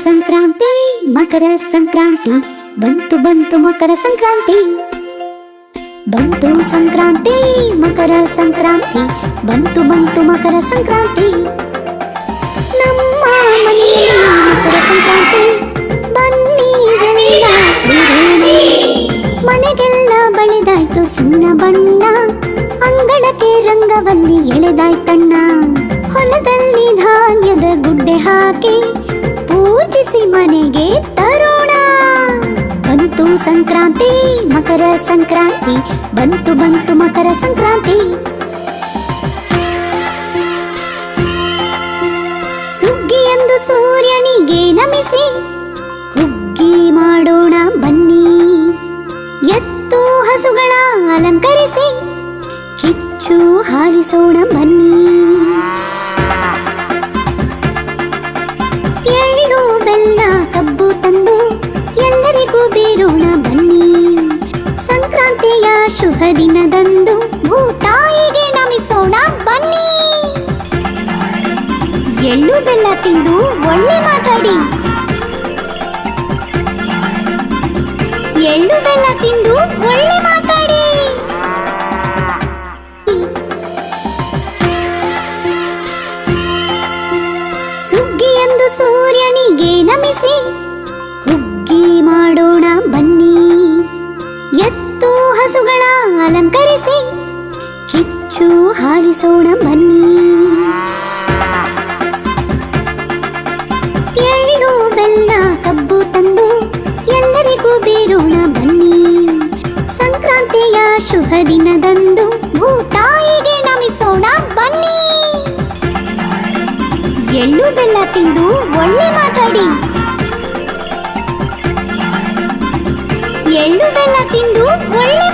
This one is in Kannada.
ಸಂಕ್ರಾಂತಿ ಮಕರ ಸಂಕ್ರಾಂತಿ ಬಂತು ಬಂತು ಮಕರ ಸಂಕ್ರಾಂತಿ. ಬಂತು ಸಂಕ್ರಾಂತಿ ಮಕರ ಸಂಕ್ರಾಂತಿ ಬಂತು ಬಂತು ಮಕರ ಸಂಕ್ರಾಂತಿ. ನಮ್ಮ ಮನೆಯಲ್ಲಿ ಮಕರ ಸಂಕ್ರಾಂತಿ ಬನ್ನಿ ಎಲ್ಲ ಸೇರೋಣ. ಮನೆಗೆಲ್ಲ ಬಳಿದಾಯ್ತು ಸುಣ್ಣ ಬಣ್ಣ, ಅಂಗಳಕ್ಕೆ ರಂಗವಲ್ಲಿ ಎಳೆದಾಯ್ತಣ್ಣ. ಹೊಲದಲ್ಲಿ ಧಾನ್ಯದ ಗುಡ್ಡೆ ಹಾಕಿ ಪೂಜಿಸಿ ಮನೆಗೆ ತರೋಣ. ಬಂತು ಸಂಕ್ರಾಂತಿ ಮಕರ ಸಂಕ್ರಾಂತಿ ಬಂತು ಬಂತು ಮಕರ ಸಂಕ್ರಾಂತಿ. ಸುಗ್ಗಿ ಎಂದು ಸೂರ್ಯನಿಗೆ ನಮಿಸಿ ಹುಗ್ಗಿ ಮಾಡೋಣ ಬನ್ನಿ. ಎತ್ತು ಹಸುಗಳ ಅಲಂಕರಿಸಿ ಕಿಚ್ಚು ಹಾರಿಸೋಣ ಬನ್ನಿ. ಎಳ್ಳು ಬೆಲ್ಲ ಕಬ್ಬು ತಂದು ಎಲ್ಲರಿಗೂ ಬೀರೋಣ ಬನ್ನಿ. ಸಂಕ್ರಾಂತಿಯ ಶುಭ ದಿನದಂದು ಭೂತಾಯಿಗೆ ನಮಿಸೋಣ ಬನ್ನಿ. ಎಳ್ಳು ಬೆಲ್ಲ ತಿಂದು ಒಳ್ಳೆ ಮಾತಾಡಿ. ಎಳ್ಳು ಬೆಲ್ಲ ತಿಂದು ಒಳ್ಳೆ ಮಾತಾಡಿ. ಸುಗ್ಗಿ ಎಂದು ಸೂರ್ಯನಿಗೆ ನಮಿಸಿ ಹುಗ್ಗಿ ಮಾಡೋಣ ಬನ್ನಿ. ಎತ್ತು ಹಸುಗಳ ಅಲಂಕರಿಸಿ ಕಿಚ್ಚು ಹಾರಿಸೋಣ ಬನ್ನಿ. ಎಳ್ಳು ಬೆಲ್ಲ ಕಬ್ಬು ತಂದು ಎಲ್ಲರಿಗೂ ಬೀರೋಣ ಬನ್ನಿ. ಸಂಕ್ರಾಂತಿಯ ಶುಭ ದಿನದಂದು ಭೂತಾಯಿಗೆ ನಮಿಸೋಣ ಬನ್ನಿ. ಎಳ್ಳು ಬೆಲ್ಲ ತಿಂದು ಒಳ್ಳೆ ಮಾತಾಡಿ. ಎಳ್ಳು ಬೆಲ್ಲ ತಿಂದು ಒಳ್ಳೆ